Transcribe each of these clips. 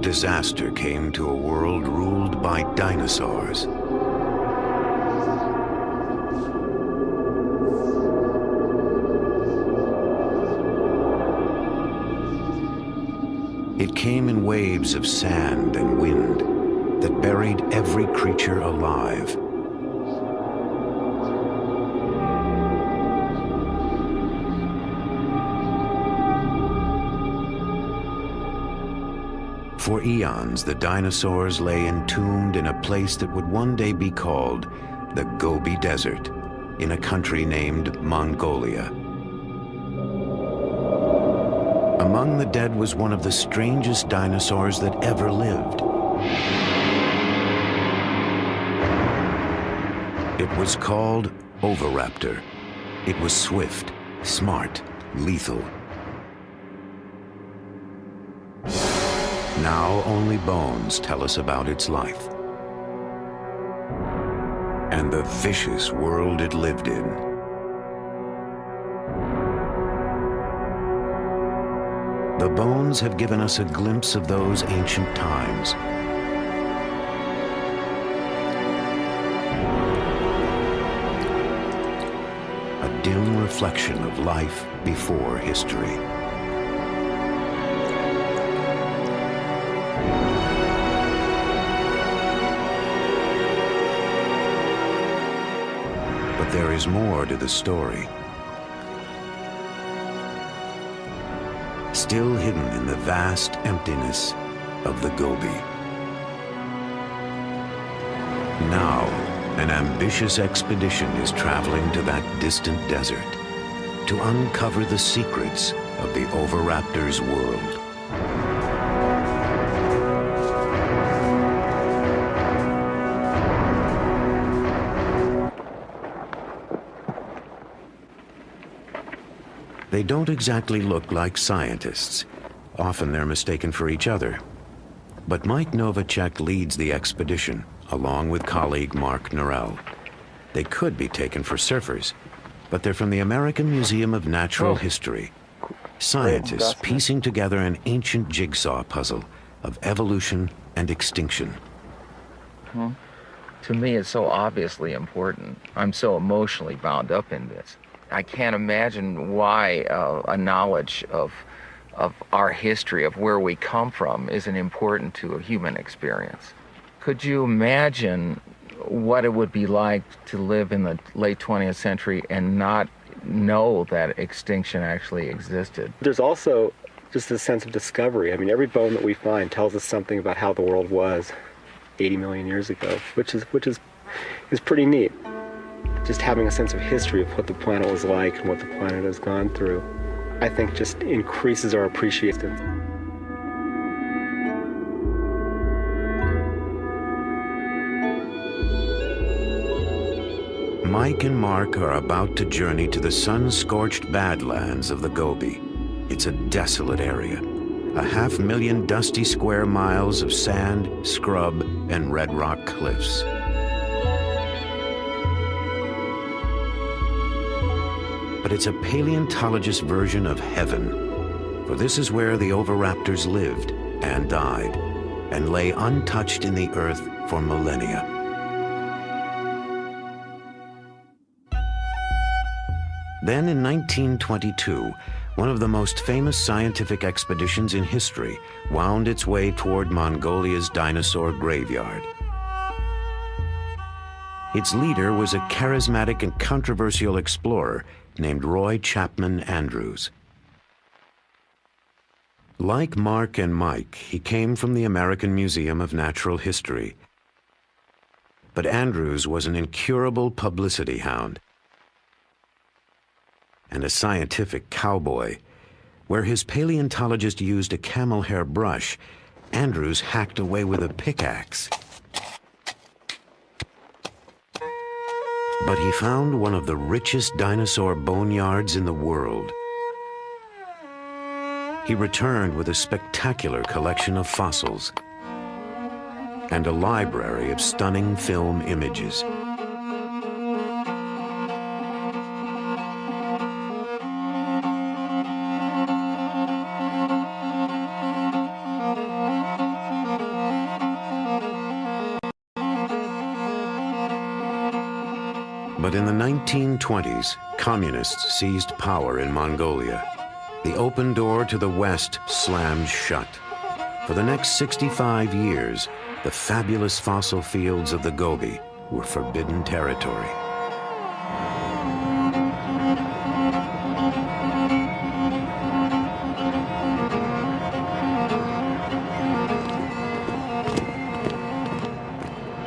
disaster came to a world ruled by dinosaurs. It came in waves of sand and wind that buried every creature alive. For eons, the dinosaurs lay entombed in a place that would one day be called the Gobi Desert, in a country named Mongolia. Among the dead was one of the strangest dinosaurs that ever lived. It was called Oviraptor. It was swift, smart, lethal. Now only bones tell us about its life and the vicious world it lived in. The bones have given us a glimpse of those ancient times. A dim reflection of life before history. But there is more to the story. Still hidden in the vast emptiness of the Gobi. Now, an ambitious expedition is traveling to that distant desert to uncover the secrets of the Oviraptors' world. They don't exactly look like scientists. Often they're mistaken for each other. But Mike Novacek leads the expedition, along with colleague Mark Norell. They could be taken for surfers, but they're from the American Museum of Natural History. Scientists piecing together an ancient jigsaw puzzle of evolution and extinction. To me, it's so obviously important. I'm so emotionally bound up in this. I can't imagine why a knowledge of our history, of where we come from, isn't important to a human experience. Could you imagine what it would be like to live in the late 20th century and not know that extinction actually existed? There's also just a sense of discovery. I mean, every bone that we find tells us something about how the world was 80 million years ago, which is pretty neat. Just having a sense of history of what the planet was like and what the planet has gone through, I think just increases our appreciation. Mike and Mark are about to journey to the sun-scorched Badlands of the Gobi. It's a desolate area, 500,000 dusty square miles of sand, scrub, and red rock cliffs. But it's a paleontologist version of heaven, for this is where the Oviraptors lived and died, and lay untouched in the earth for millennia. Then in 1922, one of the most famous scientific expeditions in history wound its way toward Mongolia's dinosaur graveyard. Its leader was a charismatic and controversial explorer named Roy Chapman Andrews. Like Mark and Mike, he came from the American Museum of Natural History. But Andrews was an incurable publicity hound and a scientific cowboy. Where his paleontologist used a camel hair brush, Andrews hacked away with a pickaxe. But he found one of the richest dinosaur boneyards in the world. He returned with a spectacular collection of fossils and a library of stunning film images. But in the 1920s, communists seized power in Mongolia. The open door to the west slammed shut. For the next 65 years, the fabulous fossil fields of the Gobi were forbidden territory.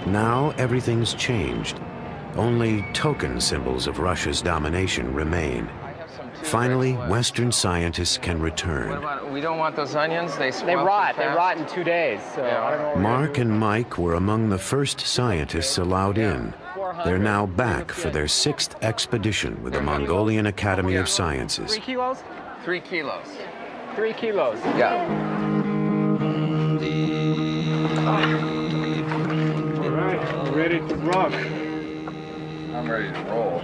Now everything's changed. Only token symbols of Russia's domination remain. Finally, Western scientists can return. We don't want those onions. They rot. They rot in 2 days. So I don't know. Mark and Mike were among the first scientists allowed in. They're now back for their 6th expedition with the Mongolian Academy of Sciences. 3 kilos? 3 kilos. 3 kilos. Yeah. All right, ready to rock. I'm ready to roll.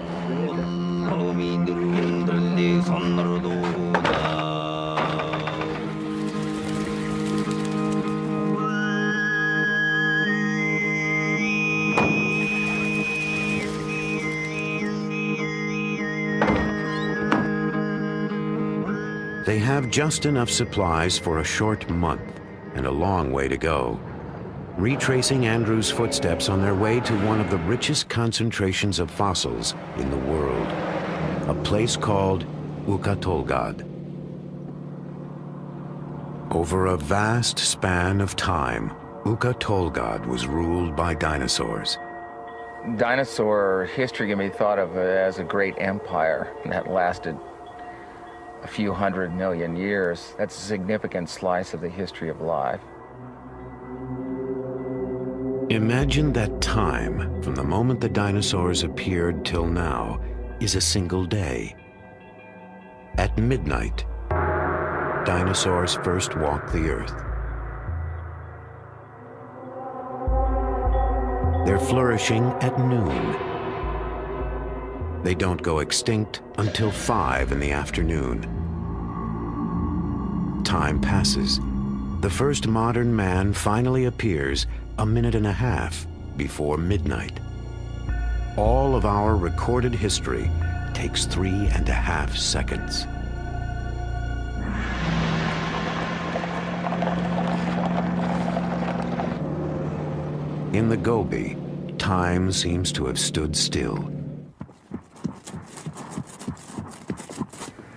They have just enough supplies for a short month and a long way to go, retracing Andrew's footsteps on their way to one of the richest concentrations of fossils in the world, a place called Ukatolgad. Over a vast span of time, Ukatolgad was ruled by dinosaurs. Dinosaur history can be thought of as a great empire that lasted a few 100 million years. That's a significant slice of the history of life. Imagine that time from the moment the dinosaurs appeared till now is a single day. At midnight, dinosaurs first walked the earth. They're flourishing at noon. They don't go extinct until 5 in the afternoon. Time passes. The first modern man finally appears a minute and a half before midnight. All of our recorded history takes 3.5 seconds. In the Gobi, time seems to have stood still.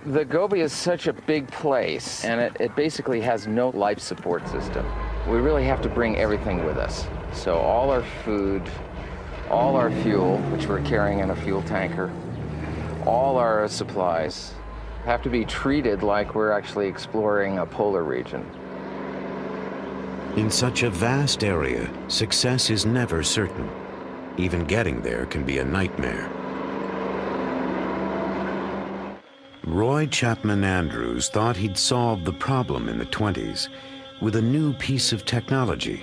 The Gobi is such a big place, and it basically has no life support system. We really have to bring everything with us. So all our food, all our fuel, which we're carrying in a fuel tanker, all our supplies have to be treated like we're actually exploring a polar region. In such a vast area, success is never certain. Even getting there can be a nightmare. Roy Chapman Andrews thought he'd solved the problem in the 20s with a new piece of technology.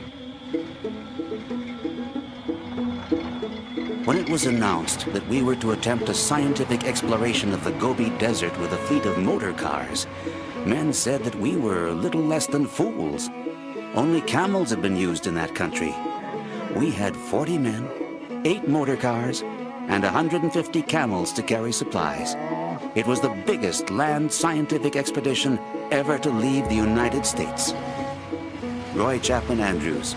When it was announced that we were to attempt a scientific exploration of the Gobi Desert with a fleet of motor cars, men said that we were little less than fools. Only camels had been used in that country. We had 40 men, 8 motor cars, and 150 camels to carry supplies. It was the biggest land scientific expedition ever to leave the United States. Roy Chapman Andrews.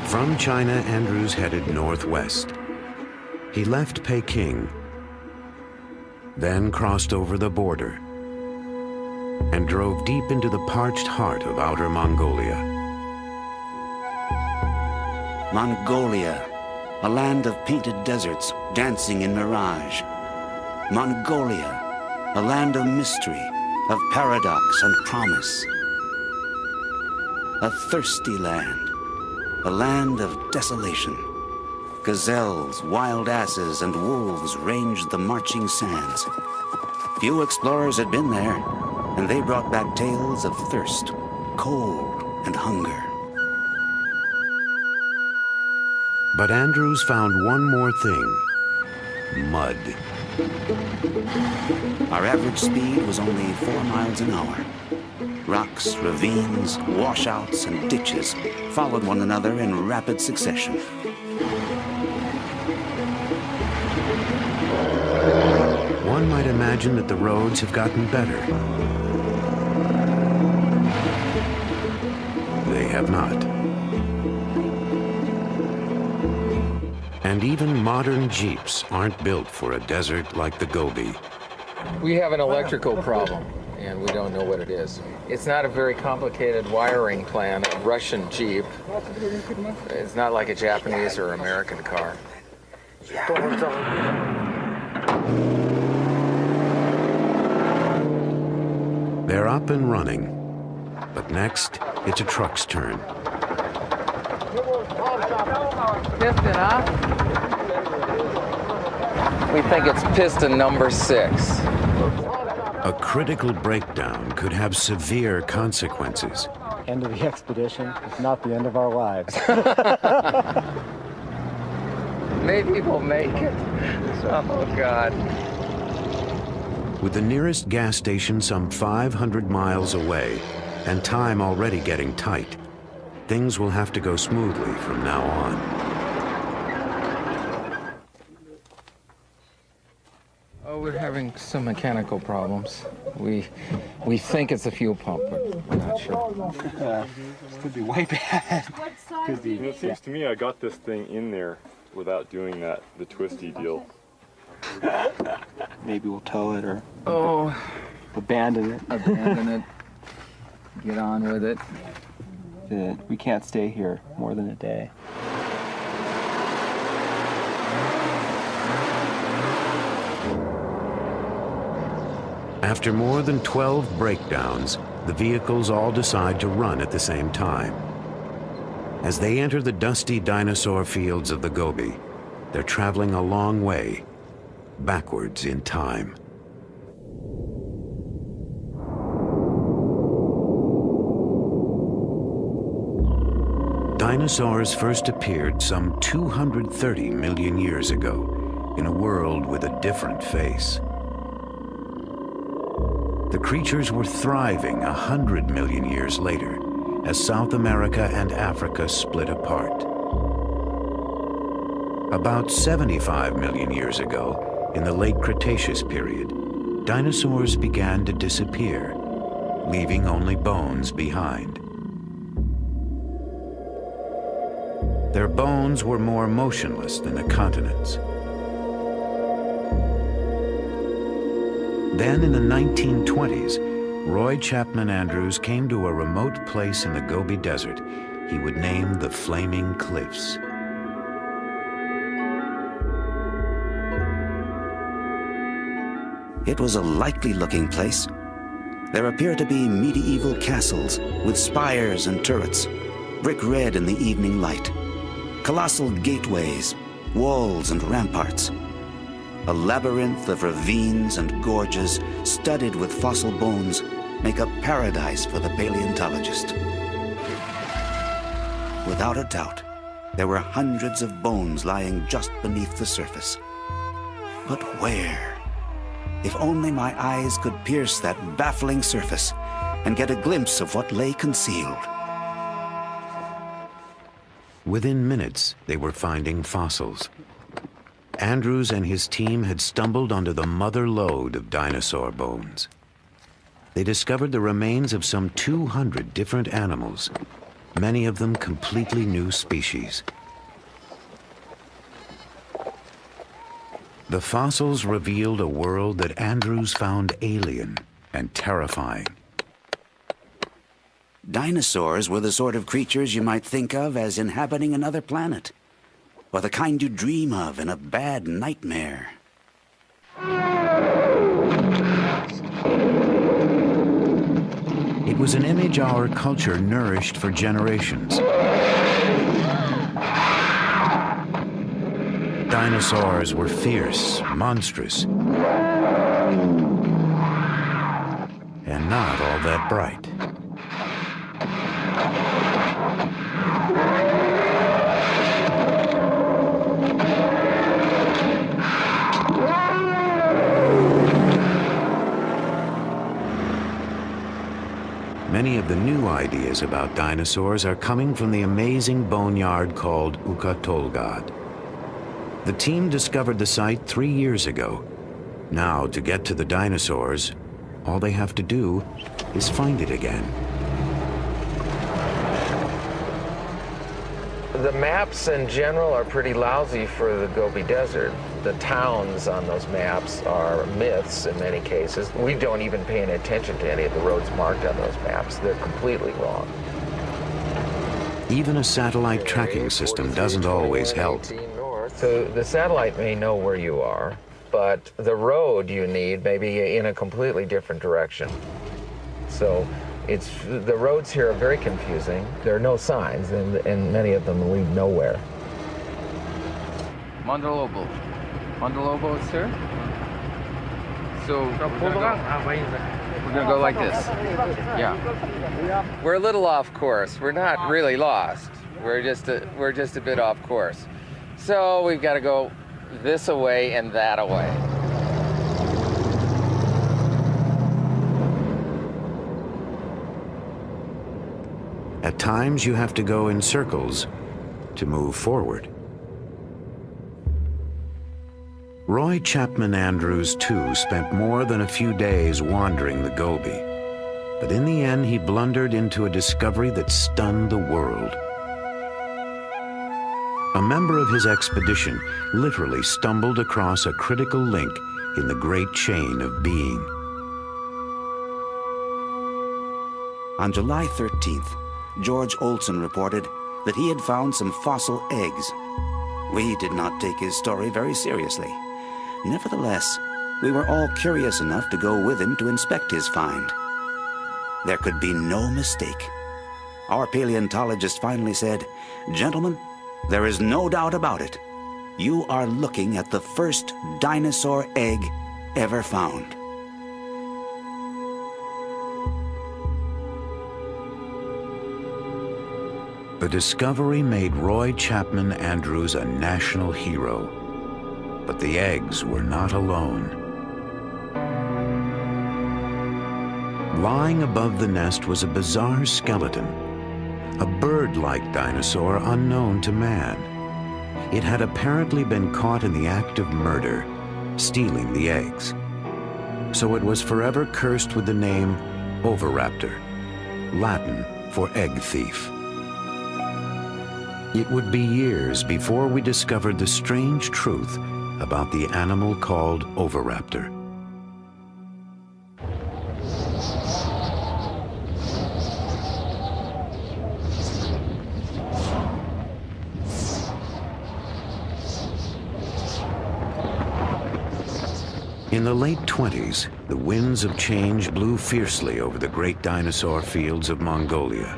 From China, Andrews headed northwest. He left Peking, then crossed over the border, and drove deep into the parched heart of outer Mongolia. Mongolia, a land of painted deserts dancing in mirage. Mongolia, a land of mystery, of paradox and promise. A thirsty land, a land of desolation. Gazelles, wild asses, and wolves ranged the marching sands. Few explorers had been there, and they brought back tales of thirst, cold, and hunger. But Andrews found one more thing: mud. Our average speed was only 4 miles an hour. Rocks, ravines, washouts, and ditches followed one another in rapid succession. one might imagine that the roads have gotten better. They have not. And even modern Jeeps aren't built for a desert like the Gobi. We have an electrical problem, and we don't know what it is. It's not a very complicated wiring plan. A Russian Jeep. It's not like a Japanese or American car. They're up and running, but next, it's a truck's turn. Piston, huh? We think it's piston number 6. A critical breakdown could have severe consequences. End of the expedition, if not the end of our lives. Maybe we'll make it. Oh, God. With the nearest gas station some 500 miles away, and time already getting tight, things will have to go smoothly from now on. Oh, we're having some mechanical problems. We think it's a fuel pump, but we're not sure. This could be way bad. Could be. It seems to me I got this thing in there without doing the twisty deal. Maybe we'll tow it or Abandon it. Get on with it. We can't stay here more than a day. After more than 12 breakdowns, the vehicles all decide to run at the same time. As they enter the dusty dinosaur fields of the Gobi, they're traveling a long way, backwards in time. Dinosaurs first appeared some 230 million years ago in a world with a different face. The creatures were thriving 100 million years later as South America and Africa split apart. About 75 million years ago, in the late Cretaceous period, dinosaurs began to disappear, leaving only bones behind. Their bones were more motionless than the continents. Then in the 1920s, Roy Chapman Andrews came to a remote place in the Gobi Desert he would name the Flaming Cliffs. It was a likely-looking place. There appeared to be medieval castles with spires and turrets, brick red in the evening light, colossal gateways, walls and ramparts. A labyrinth of ravines and gorges studded with fossil bones make a paradise for the paleontologist. Without a doubt, there were hundreds of bones lying just beneath the surface. But where? If only my eyes could pierce that baffling surface and get a glimpse of what lay concealed. Within minutes, they were finding fossils. Andrews and his team had stumbled onto the mother lode of dinosaur bones. They discovered the remains of some 200 different animals, many of them completely new species. The fossils revealed a world that Andrews found alien and terrifying. Dinosaurs were the sort of creatures you might think of as inhabiting another planet, or the kind you dream of in a bad nightmare. It was an image our culture nourished for generations. Dinosaurs were fierce, monstrous, and not all that bright. Many of the new ideas about dinosaurs are coming from the amazing boneyard called Ukatolgad. The team discovered the site 3 years ago, Now, to get to the dinosaurs, all they have to do is find it again. The maps in general are pretty lousy for the Gobi Desert. The towns on those maps are myths in many cases. We don't even pay any attention to any of the roads marked on those maps. They're completely wrong. Even a satellite tracking system doesn't always help. So the satellite may know where you are, but the road you need may be in a completely different direction. So the roads here are very confusing. There are no signs, and many of them lead nowhere. Mandalobo. Mandalobo is here. So we're gonna go like this. Yeah. We're a little off course. We're not really lost. We're just a bit off course. So we've got to go this away and that away. At times, you have to go in circles to move forward. Roy Chapman Andrews, too, spent more than a few days wandering the Gobi. But in the end, he blundered into a discovery that stunned the world. A member of his expedition literally stumbled across a critical link in the great chain of being. On July 13th, George Olson reported that he had found some fossil eggs. We did not take his story very seriously. Nevertheless, we were all curious enough to go with him to inspect his find. There could be no mistake. Our paleontologist finally said, "Gentlemen, there is no doubt about it. You are looking at the first dinosaur egg ever found." The discovery made Roy Chapman Andrews a national hero. But the eggs were not alone. Lying above the nest was a bizarre skeleton, a bird-like dinosaur unknown to man. It had apparently been caught in the act of murder, stealing the eggs. So it was forever cursed with the name Oviraptor, Latin for egg thief. It would be years before we discovered the strange truth about the animal called Oviraptor. In the late 20s, the winds of change blew fiercely over the great dinosaur fields of Mongolia.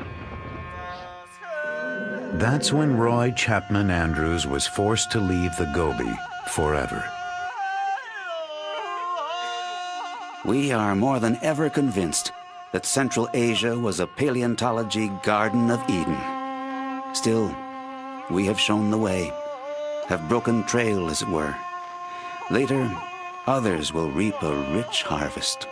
That's when Roy Chapman Andrews was forced to leave the Gobi forever. We are more than ever convinced that Central Asia was a paleontology Garden of Eden. Still, we have shown the way, have broken trail, as it were. Later, others will reap a rich harvest.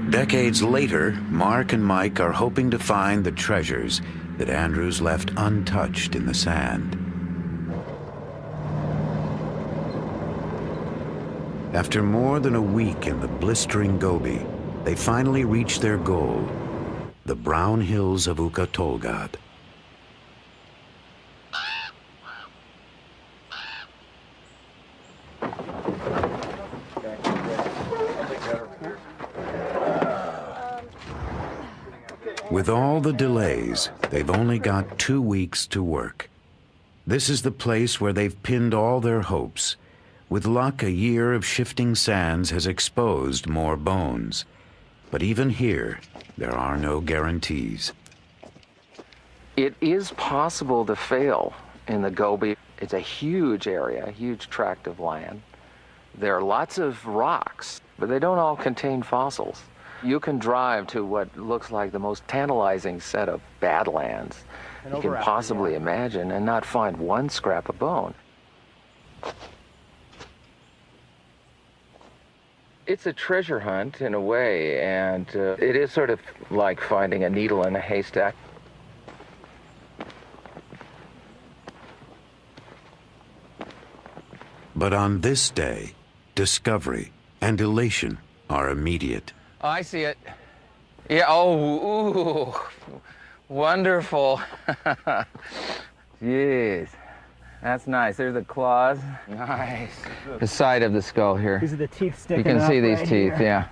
Decades later, Mark and Mike are hoping to find the treasures that Andrews left untouched in the sand. After more than a week in the blistering Gobi, they finally reach their goal, the brown hills of Ukatolgad. With all the delays, they've only got 2 weeks to work. This is the place where they've pinned all their hopes. With luck, a year of shifting sands has exposed more bones. But even here, there are no guarantees. It is possible to fail in the Gobi. It's a huge area, a huge tract of land. There are lots of rocks, but they don't all contain fossils. You can drive to what looks like the most tantalizing set of Badlands you can possibly imagine and not find one scrap of bone. It's a treasure hunt in a way, and it is sort of like finding a needle in a haystack. But on this day, discovery and elation are immediate. Oh, I see it. Yeah, oh, ooh, wonderful. Jeez, that's nice. There's the claws. Nice. The side of the skull here. These are the teeth sticking You can up see these right teeth, here. yeah.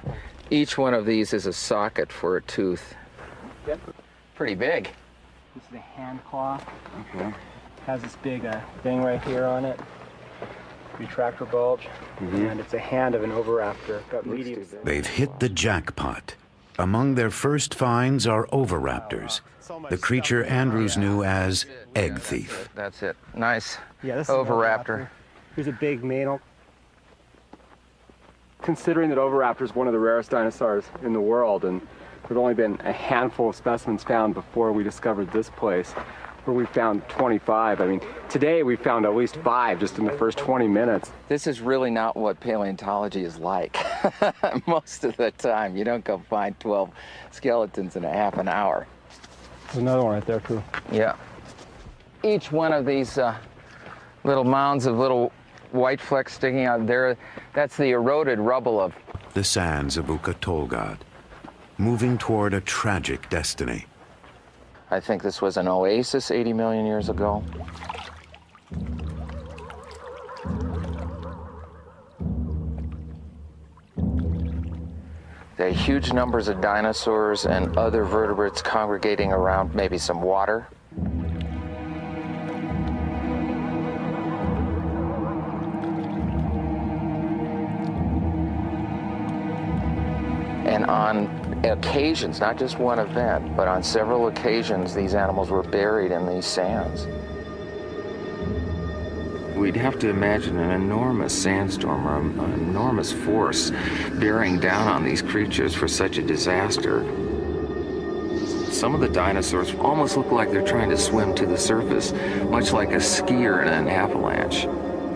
Each one of these is a socket for a tooth. Yep. Pretty big. This is the hand claw. Okay. Has this big thing right here on it. Retractor bulge. And it's a hand of an Oviraptor. Got medium. They've hit the jackpot. Among their first finds are Oviraptors, the creature Andrews knew as egg thief. That's it. Nice. Yeah, this is an Oviraptor. Here's a big manal. Considering that Oviraptor is one of the rarest dinosaurs in the world, and there've only been a handful of specimens found before we discovered this place, where we found 25. I mean, today we found at least 5 just in the first 20 minutes. This is really not what paleontology is like. Most of the time, you don't go find 12 skeletons in a half an hour. There's another one right there too. Yeah. Each one of these little mounds of little white flecks sticking out there, that's the eroded rubble of The sands of Ukatolgad, moving toward a tragic destiny. I think this was an oasis 80 million years ago. There are huge numbers of dinosaurs and other vertebrates congregating around maybe some water. And on occasions, not just one event, but on several occasions, these animals were buried in these sands. We'd have to imagine an enormous sandstorm or an enormous force bearing down on these creatures for such a disaster. Some of the dinosaurs almost look like they're trying to swim to the surface, much like a skier in an avalanche,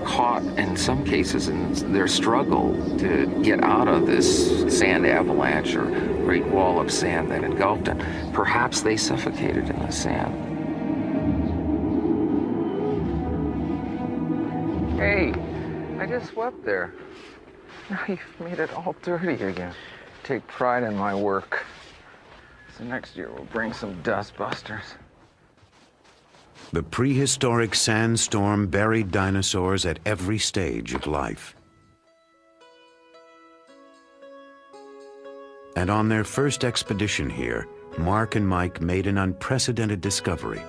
caught in some cases in their struggle to get out of this sand avalanche or great wall of sand that engulfed them. Perhaps they suffocated in the sand. Hey, I just swept there. Now you've made it all dirty again. Take pride in my work. So next year we'll bring some dust busters. The prehistoric sandstorm buried dinosaurs at every stage of life. And on their first expedition here, Mark and Mike made an unprecedented discovery: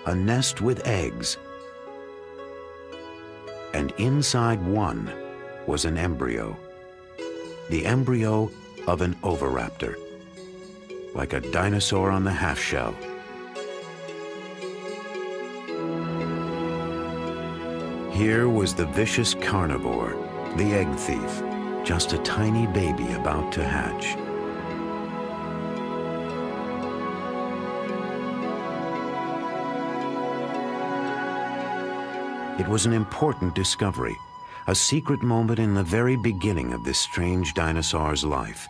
a nest with eggs. And inside one was an embryo. The embryo of an Oviraptor, like a dinosaur on the half-shell. Here was the vicious carnivore, the egg thief, just a tiny baby about to hatch. It was an important discovery, a secret moment in the very beginning of this strange dinosaur's life.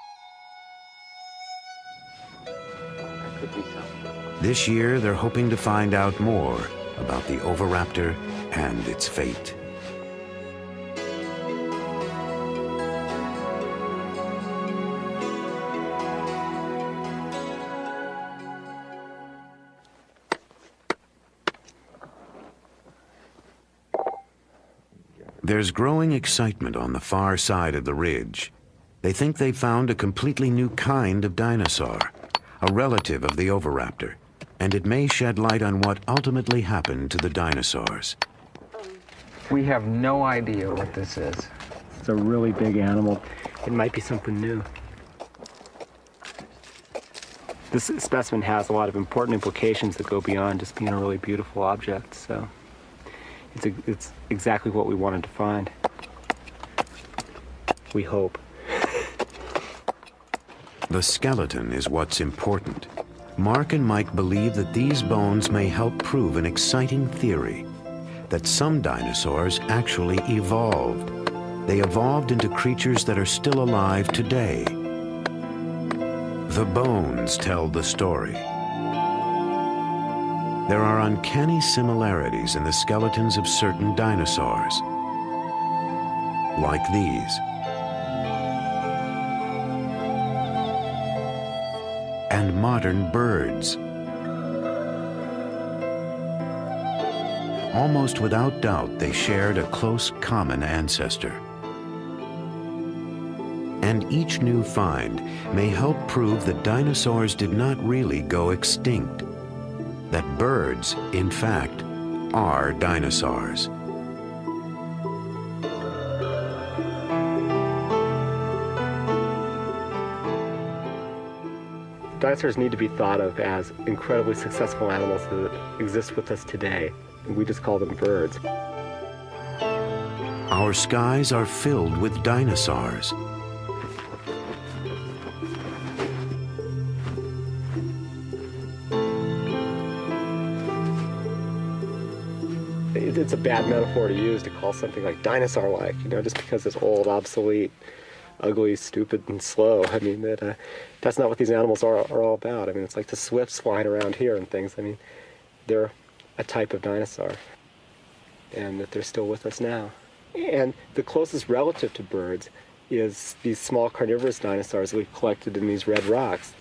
This year, they're hoping to find out more about the Oviraptor and its fate. There's growing excitement on the far side of the ridge. They think they found a completely new kind of dinosaur, a relative of the Oviraptor, and it may shed light on what ultimately happened to the dinosaurs. We have no idea what this is. It's a really big animal. It might be something new. This specimen has a lot of important implications that go beyond just being a really beautiful object, so it's exactly what we wanted to find. We hope. The skeleton is what's important. Mark and Mike believe that these bones may help prove an exciting theory, that some dinosaurs actually evolved. they evolved into creatures that are still alive today. The bones tell the story. There are uncanny similarities in the skeletons of certain dinosaurs, like these. And modern birds. Almost without doubt, they shared a close common ancestor. And each new find may help prove that dinosaurs did not really go extinct, that birds, in fact, are dinosaurs. Dinosaurs need to be thought of as incredibly successful animals that exist with us today. We just call them birds. Our skies are filled with dinosaurs. It's a bad metaphor to use to call something like dinosaur-like, you know, just because it's old, obsolete, ugly, stupid, and slow. I mean, that's not what these animals are all about. I mean, it's like the swifts flying around here and things. I mean, they're a type of dinosaur, and that they're still with us now. And the closest relative to birds is these small carnivorous dinosaurs that we've collected in these red rocks.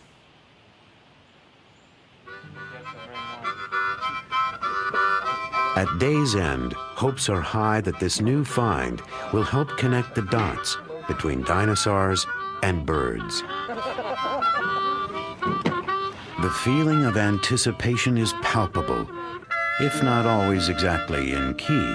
At day's end, hopes are high that this new find will help connect the dots between dinosaurs and birds. The feeling of anticipation is palpable, if not always exactly in key.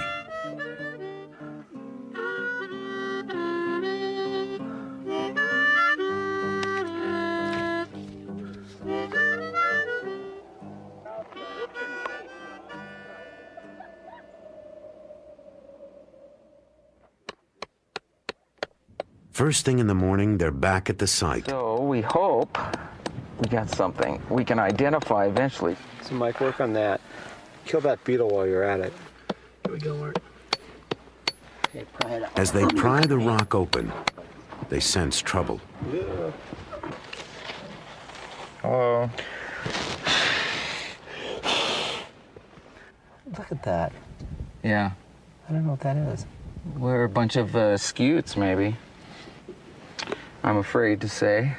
First thing in the morning, they're back at the site. So we hope we got something we can identify eventually. So Mike, work on that. Kill that beetle while you're at it. Here we go, Mark. Okay, pry it out. As they pry the rock open, they sense trouble. Hello. Look at that. Yeah. I don't know what that is. We're a bunch of scutes, maybe. I'm afraid to say.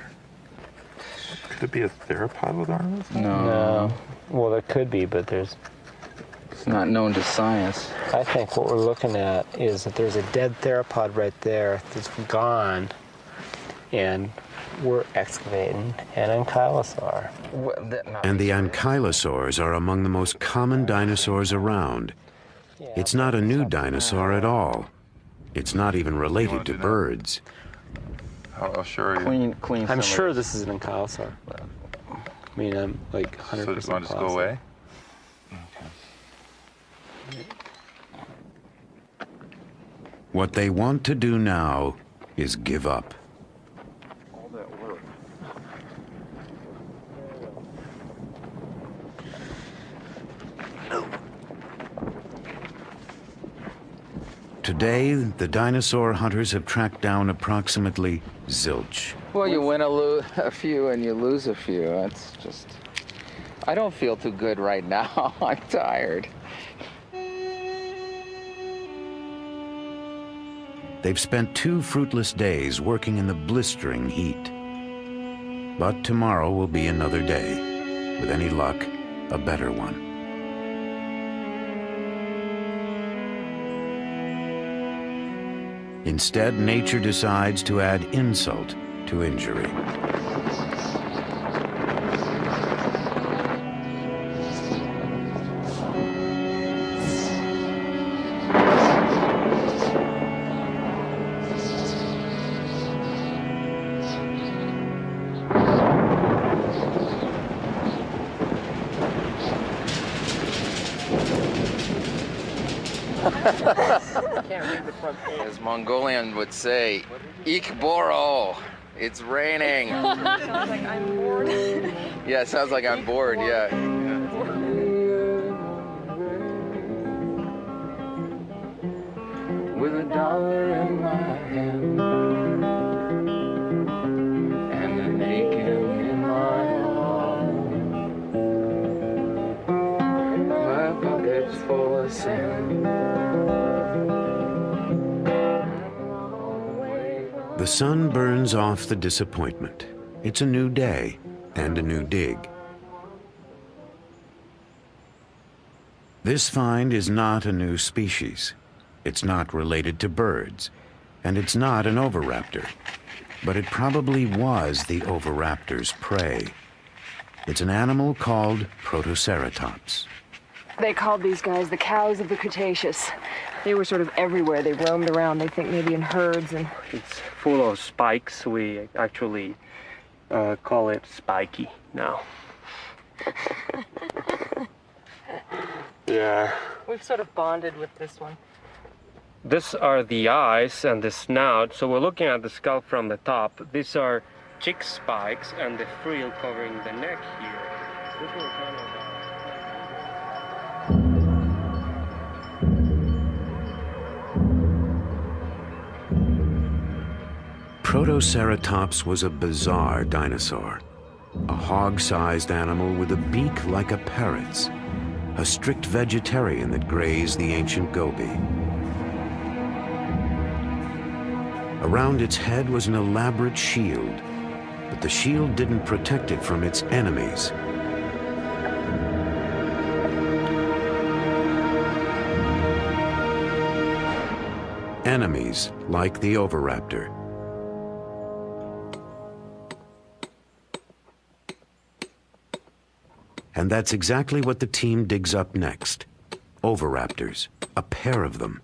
Could it be a theropod with arms? No. Well, there could be, but It's not known to science. I think what we're looking at is that there's a dead theropod right there that's gone, and we're excavating an ankylosaur. And the ankylosaurs are among the most common dinosaurs around. It's not a new dinosaur at all. It's not even related to birds. I'll show you. Clean. I'm sure this is an ankylosaur. I mean, I'm like 100% So do you want to just go positive. away? What they want to do now is give up. All that work. Today, the dinosaur hunters have tracked down approximately zilch. Well, you win a few and you lose a few. That's just... I don't feel too good right now. I'm tired. They've spent 2 fruitless days working in the blistering heat. But tomorrow will be another day. With any luck, a better one. Instead, nature decides to add insult to injury. As Mongolian would say, Ik Boro, it's raining. Sounds like I'm bored. Yeah, it sounds like I'm bored, yeah. With $1 in my The sun burns off the disappointment. It's a new day and a new dig. This find is not a new species. It's not related to birds, and it's not an oviraptor. But it probably was the oviraptor's prey. It's an animal called Protoceratops. They called these guys the cows of the Cretaceous. They were sort of everywhere. They roamed around, they think maybe in herds. And It's full of spikes. We actually call it spiky now. Yeah. we've sort of bonded with this one. These are the eyes and the snout. So we're looking at the skull from the top. These are cheek spikes and the frill covering the neck here. This will kind of Protoceratops was a bizarre dinosaur. A hog-sized animal with a beak like a parrot's. A strict vegetarian that grazed the ancient Gobi. Around its head was an elaborate shield, but the shield didn't protect it from its enemies. Enemies like the Oviraptor. And that's exactly what the team digs up next. Oviraptors, a pair of them,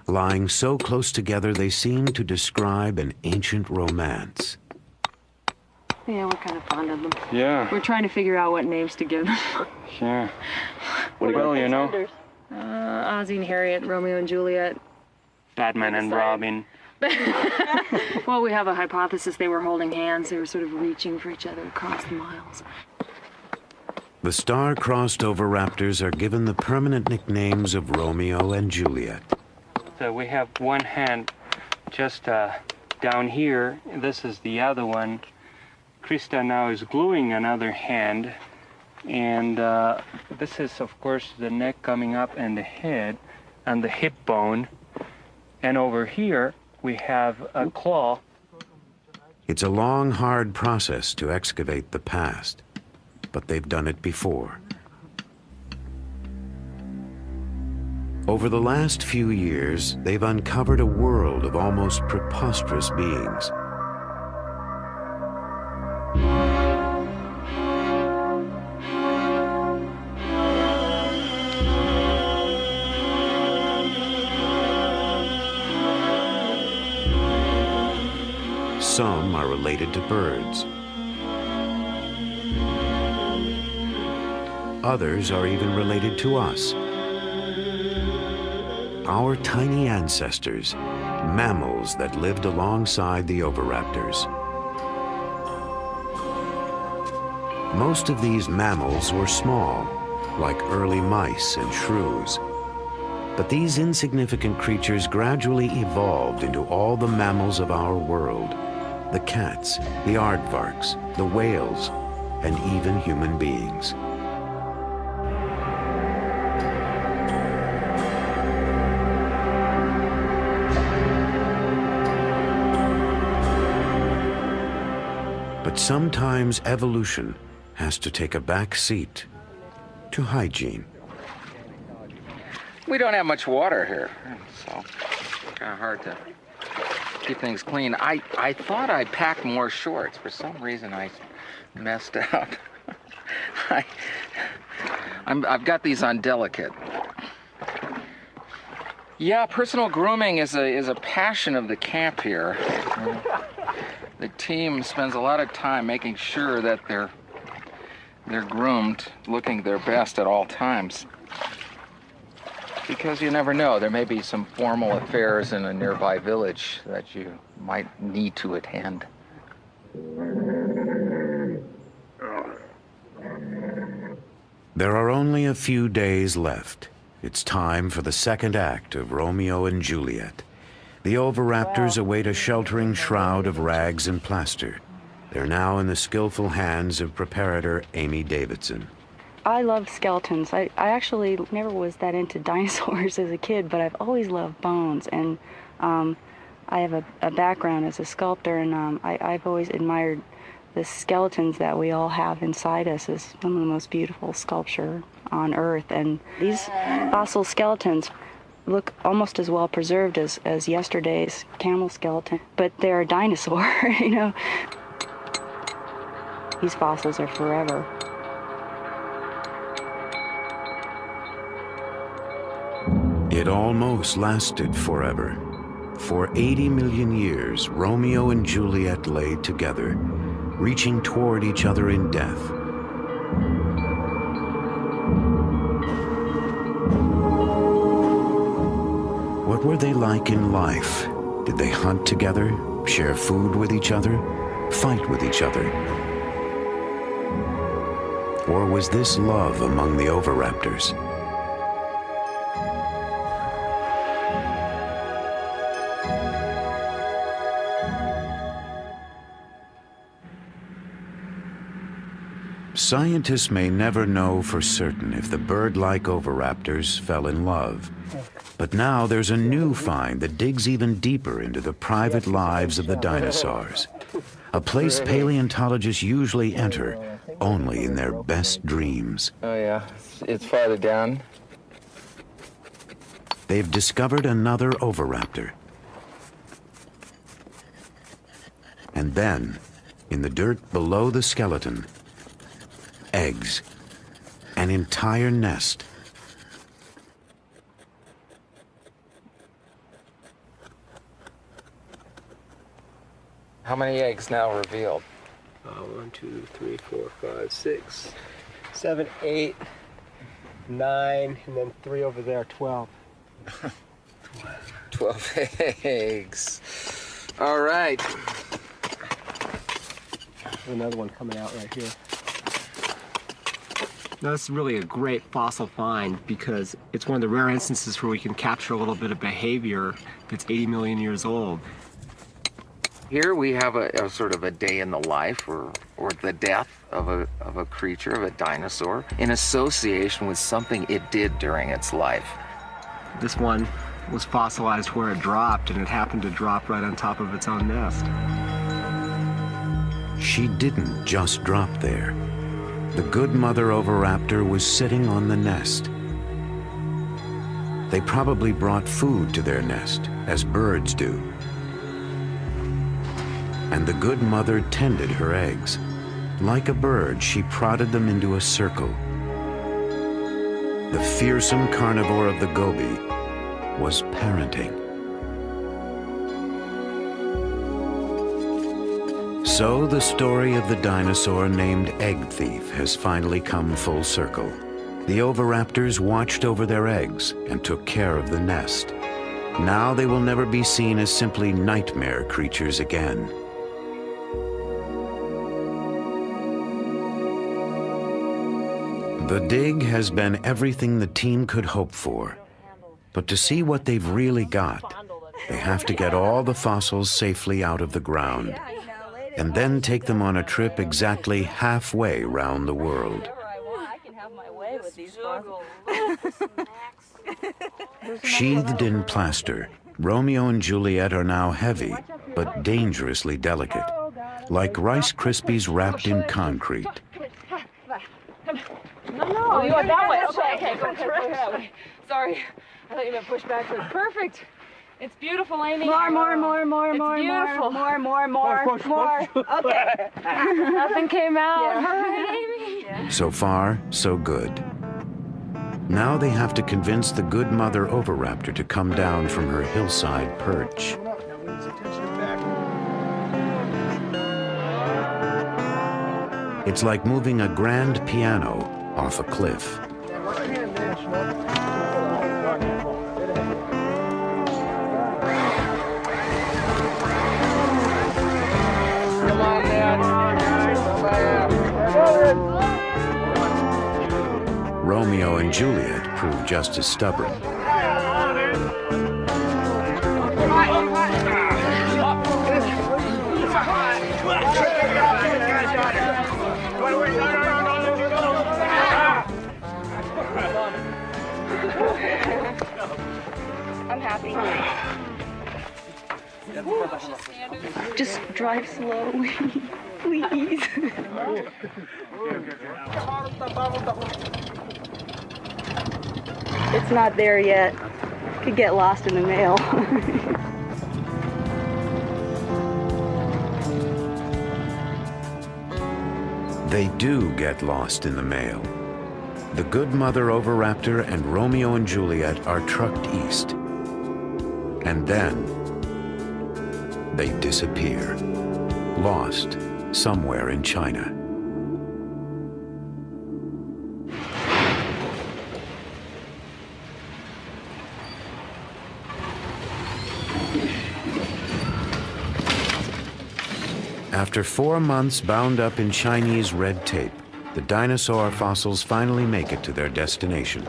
lying so close together they seem to describe an ancient romance. Yeah, we're kind of fond of them. yeah. We're trying to figure out what names to give them. Yeah. Well, you know, Ozzie and Harriet, Romeo and Juliet. Batman and Robin. Well, we have a hypothesis they were holding hands. They were sort of reaching for each other across the miles. The star-crossed Oviraptors are given the permanent nicknames of Romeo and Juliet. So we have one hand just down here. This is the other one. Krista now is gluing another hand. And this is, of course, the neck coming up and the head and the hip bone. And over here, we have a claw. It's a long, hard process to excavate the past, but they've done it before. Over the last few years, they've uncovered a world of almost preposterous beings. Some are related to birds. Others are even related to us. Our tiny ancestors, mammals that lived alongside the Oviraptors. Most of these mammals were small, like early mice and shrews. But these insignificant creatures gradually evolved into all the mammals of our world. The cats, the aardvarks, the whales, and even human beings. But sometimes evolution has to take a back seat to hygiene. We don't have much water here, so it's kind of hard to keep things clean. I thought I packed more shorts. For some reason, I messed up. I've got these on delicate. Yeah, personal grooming is a passion of the camp here. The team spends a lot of time making sure that they're groomed, looking their best at all times. Because you never know, there may be some formal affairs in a nearby village that you might need to attend. There are only a few days left. It's time for the second act of Romeo and Juliet. The Oviraptors await a sheltering shroud of rags and plaster. They're now in the skillful hands of preparator Amy Davidson. I love skeletons. I actually never was that into dinosaurs as a kid, but I've always loved bones. And I have a background as a sculptor, and I've always admired the skeletons that we all have inside us as some of the most beautiful sculpture on Earth. And these fossil skeletons look almost as well preserved as yesterday's camel skeleton, but they're a dinosaur, you know. These fossils are forever. It almost lasted forever. For 80 million years, Romeo and Juliet lay together, reaching toward each other in death. What were they like in life? Did they hunt together, share food with each other, fight with each other? Or was this love among the Oviraptors? Scientists may never know for certain if the bird-like Oviraptors fell in love. But now there's a new find that digs even deeper into the private lives of the dinosaurs. A place paleontologists usually enter only in their best dreams. Oh yeah, it's farther down. They've discovered another Oviraptor. And then, in the dirt below the skeleton, eggs. An entire nest. How many eggs now revealed? 1, 2, 3, 4, 5, 6, 7, 8, 9, and then 3 over there, 12. 12 eggs. All right. There's another one coming out right here. Now, this is really a great fossil find because it's one of the rare instances where we can capture a little bit of behavior that's 80 million years old. Here we have a sort of a day in the life or the death of a creature, of a dinosaur, in association with something it did during its life. This one was fossilized where it dropped, and it happened to drop right on top of its own nest. She didn't just drop there. The good mother Oviraptor was sitting on the nest. They probably brought food to their nest, as birds do. And the good mother tended her eggs. Like a bird, she prodded them into a circle. The fearsome carnivore of the Gobi was parenting. So the story of the dinosaur named Egg Thief has finally come full circle. The Oviraptors watched over their eggs and took care of the nest. Now they will never be seen as simply nightmare creatures again. The dig has been everything the team could hope for. But to see what they've really got, they have to get all the fossils safely out of the ground, and then take them on a trip exactly halfway round the world. Sheathed in plaster, Romeo and Juliet are now heavy, but dangerously delicate, like Rice Krispies wrapped in concrete. No, you went that way. Okay, go that way. Sorry, I thought you meant push backwards. Perfect. It's beautiful, Amy. More. Okay. Nothing came out. Yeah. All right, Amy. Yeah. So far, so good. Now they have to convince the good mother Oviraptor to come down from her hillside perch. It's like moving a grand piano off a cliff. Romeo and Juliet proved just as stubborn. I'm happy. Just drive slowly, please. It's not there yet. Could get lost in the mail. They do get lost in the mail. The good mother Oviraptor and Romeo and Juliet are trucked east. And then they disappear, lost somewhere in China. After 4 months bound up in Chinese red tape, the dinosaur fossils finally make it to their destination.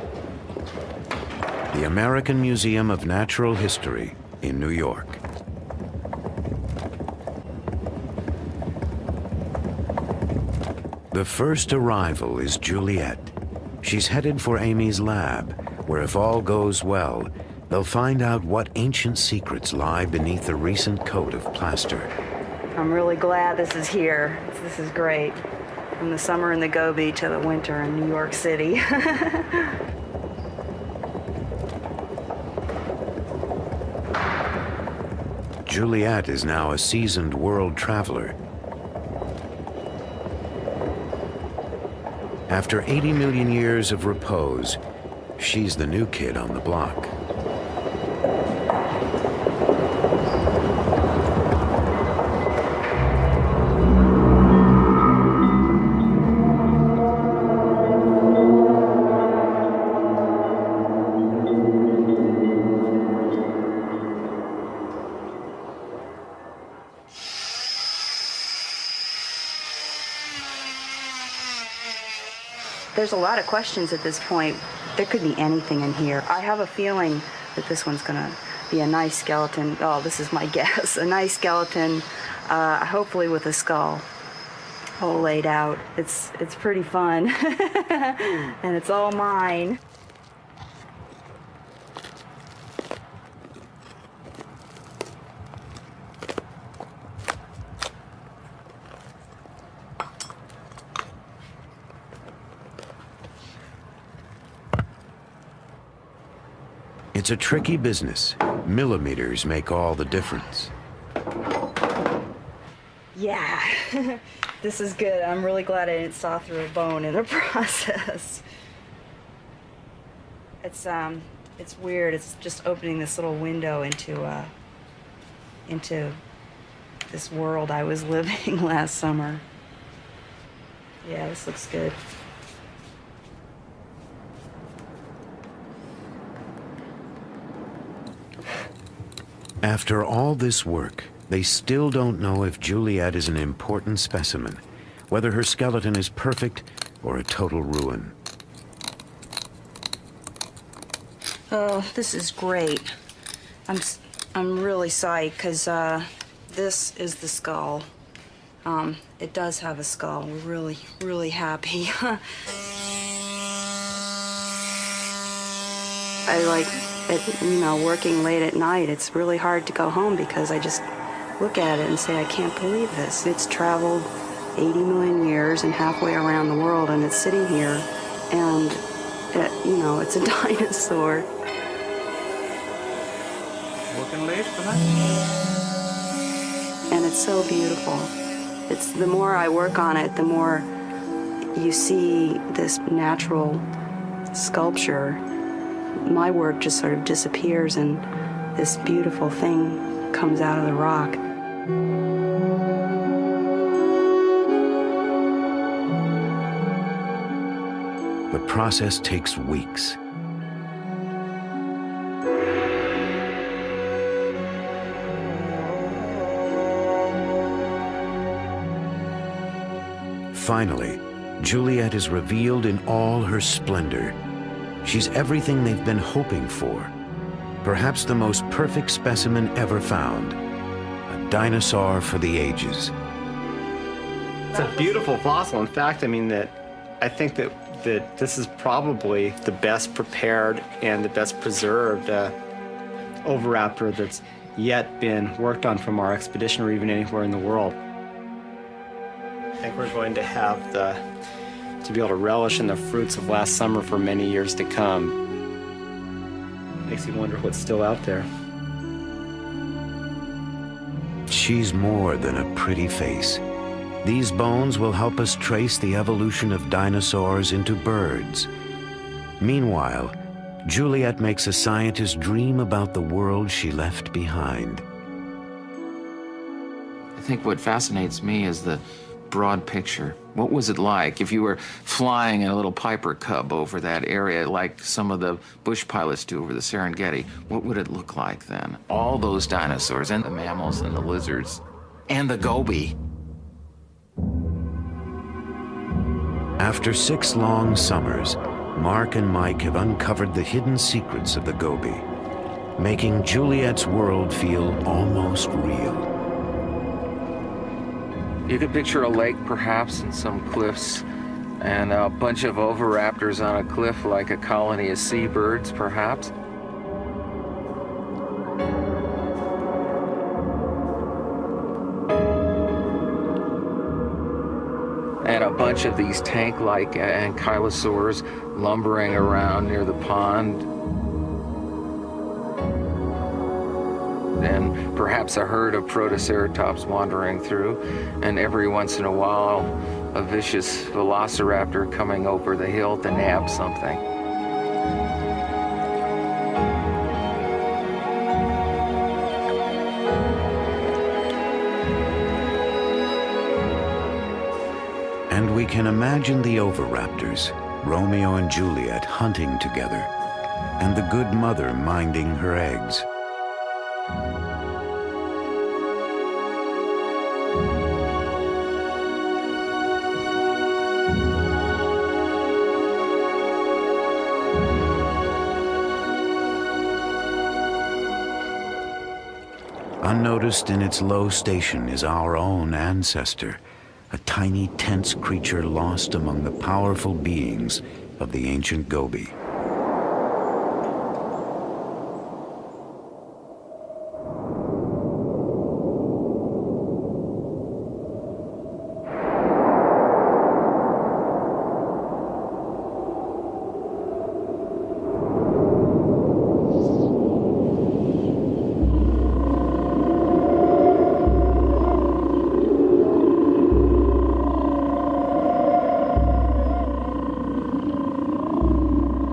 The American Museum of Natural History in New York. The first arrival is Juliet. She's headed for Amy's lab, where if all goes well, they'll find out what ancient secrets lie beneath the recent coat of plaster. I'm really glad this is here. This is great. From the summer in the Gobi to the winter in New York City. Juliet is now a seasoned world traveler. After 80 million years of repose, she's the new kid on the block. There's a lot of questions at this point. There could be anything in here. I have a feeling that this one's gonna be a nice skeleton. Oh, this is my guess. A nice skeleton, hopefully with a skull all laid out. It's pretty fun. And it's all mine. It's a tricky business. Millimeters make all the difference. Yeah, this is good. I'm really glad I didn't saw through a bone in the process. It's weird. It's just opening this little window into this world I was living last summer. Yeah, this looks good. After all this work, they still don't know if Juliet is an important specimen, whether her skeleton is perfect or a total ruin. Oh, this is great. I'm really psyched because this is the skull. It does have a skull. We're really, really happy. I like it, you know, working late at night. It's really hard to go home because I just look at it and say, I can't believe this. It's traveled 80 million years and halfway around the world, and it's sitting here, and you know, it's a dinosaur. Working late tonight? And it's so beautiful. It's the more I work on it, the more you see this natural sculpture. My work just sort of disappears and this beautiful thing comes out of the rock. The process takes weeks. Finally, Juliet is revealed in all her splendor. She's everything they've been hoping for. Perhaps the most perfect specimen ever found. A dinosaur for the ages. It's a beautiful fossil. In fact, I mean, I think that this is probably the best prepared and the best preserved Oviraptor that's yet been worked on from our expedition or even anywhere in the world. I think we're going to have to be able to relish in the fruits of last summer for many years to come. Makes you wonder what's still out there. She's more than a pretty face. These bones will help us trace the evolution of dinosaurs into birds. Meanwhile, Juliet makes a scientist dream about the world she left behind. I think what fascinates me is the broad picture. What was it like if you were flying in a little Piper Cub over that area like some of the bush pilots do over the Serengeti? What would it look like then? All those dinosaurs and the mammals and the lizards and the Gobi. After 6 long summers, Mark and Mike have uncovered the hidden secrets of the Gobi, making Juliet's world feel almost real. You could picture a lake, perhaps, and some cliffs, and a bunch of oviraptors on a cliff like a colony of seabirds, perhaps. And a bunch of these tank-like ankylosaurs lumbering around near the pond. And perhaps a herd of Protoceratops wandering through, and every once in a while, a vicious velociraptor coming over the hill to nab something. And we can imagine the Oviraptors, Romeo and Juliet hunting together, and the good mother minding her eggs. Unnoticed in its low station is our own ancestor, a tiny, tense creature lost among the powerful beings of the ancient Gobi.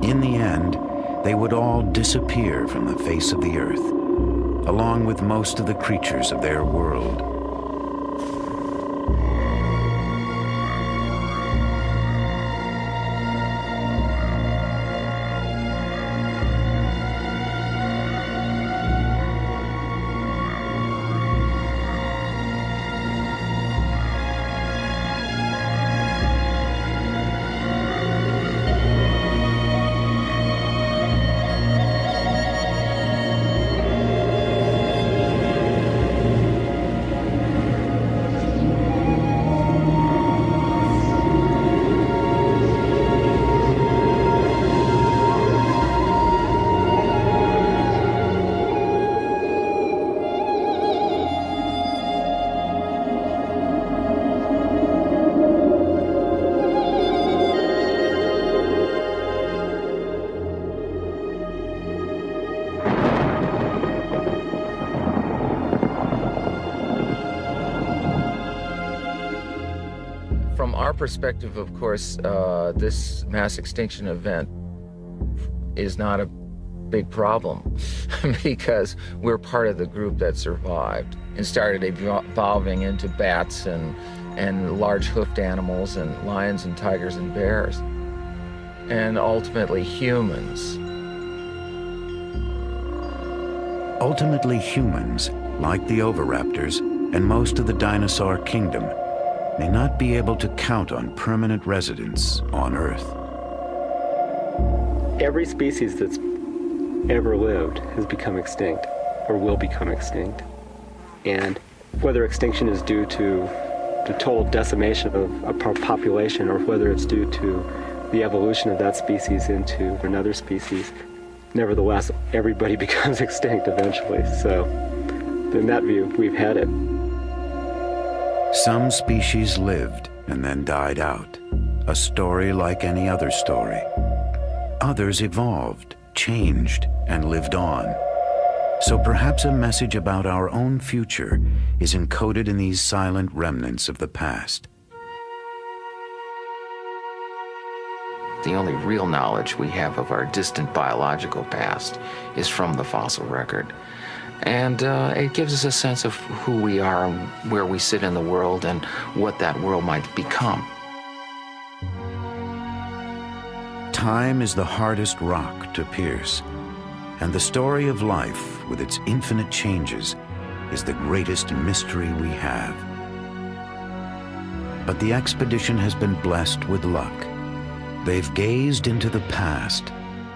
In the end, they would all disappear from the face of the earth, along with most of the creatures of their world. From our perspective, of course, this mass extinction event is not a big problem because we're part of the group that survived and started evolving into bats and large hoofed animals and lions and tigers and bears, and ultimately humans. Ultimately, humans, like the Oviraptors and most of the dinosaur kingdom, may not be able to count on permanent residence on Earth. Every species that's ever lived has become extinct or will become extinct. And whether extinction is due to the total decimation of a population or whether it's due to the evolution of that species into another species, nevertheless, everybody becomes extinct eventually. So in that view, we've had it. Some species lived and then died out, a story like any other story. Others evolved, changed, and lived on. So perhaps a message about our own future is encoded in these silent remnants of the past. The only real knowledge we have of our distant biological past is from the fossil record. And it gives us a sense of who we are and where we sit in the world and what that world might become. Time is the hardest rock to pierce, and the story of life, with its infinite changes, is the greatest mystery we have. But the expedition has been blessed with luck. They've gazed into the past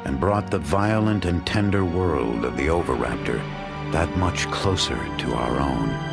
and brought the violent and tender world of the Oviraptor that much closer to our own.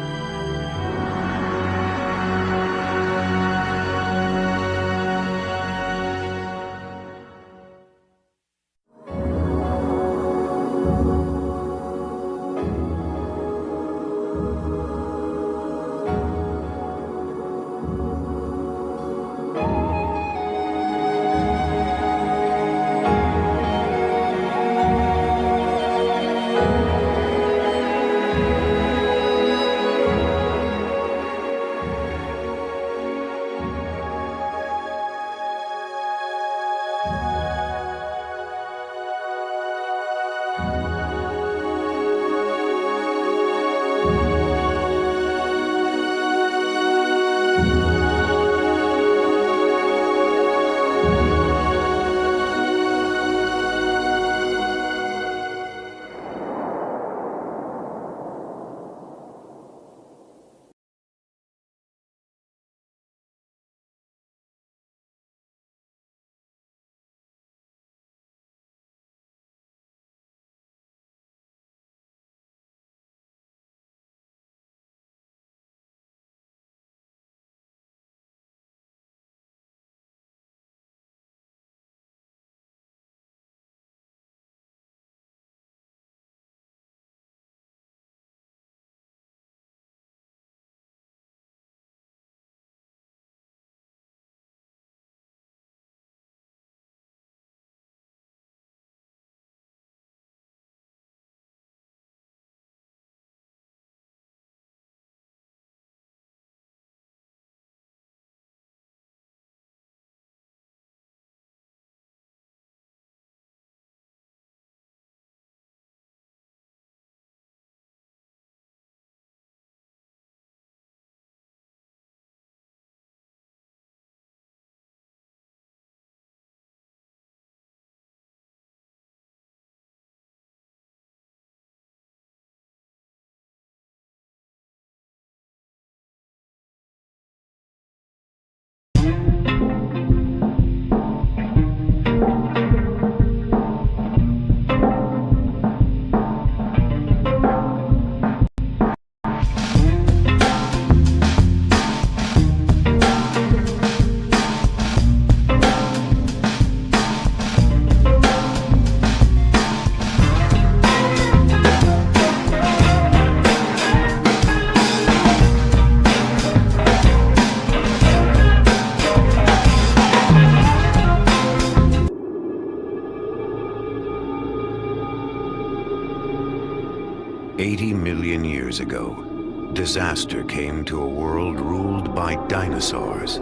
Years ago, disaster came to a world ruled by dinosaurs.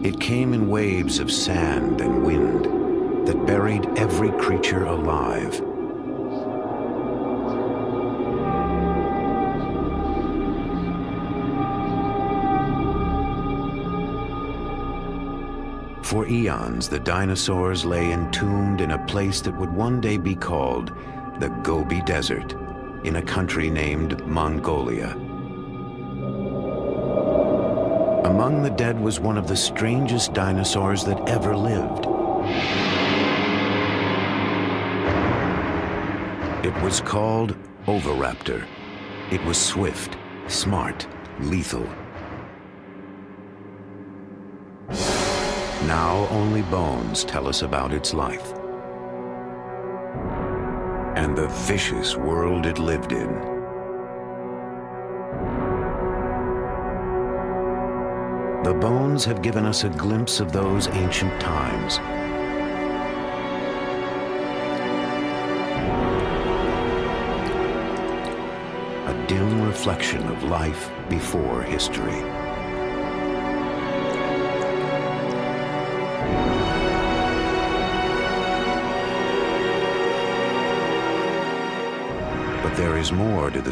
It came in waves of sand and wind that buried every creature alive. For eons, the dinosaurs lay entombed in a place that would one day be called the Gobi Desert, in a country named Mongolia. Among the dead was one of the strangest dinosaurs that ever lived. It was called Oviraptor. It was swift, smart, lethal. Now only bones tell us about its life and the vicious world it lived in. The bones have given us a glimpse of those ancient times. A dim reflection of life before history. But there is more to the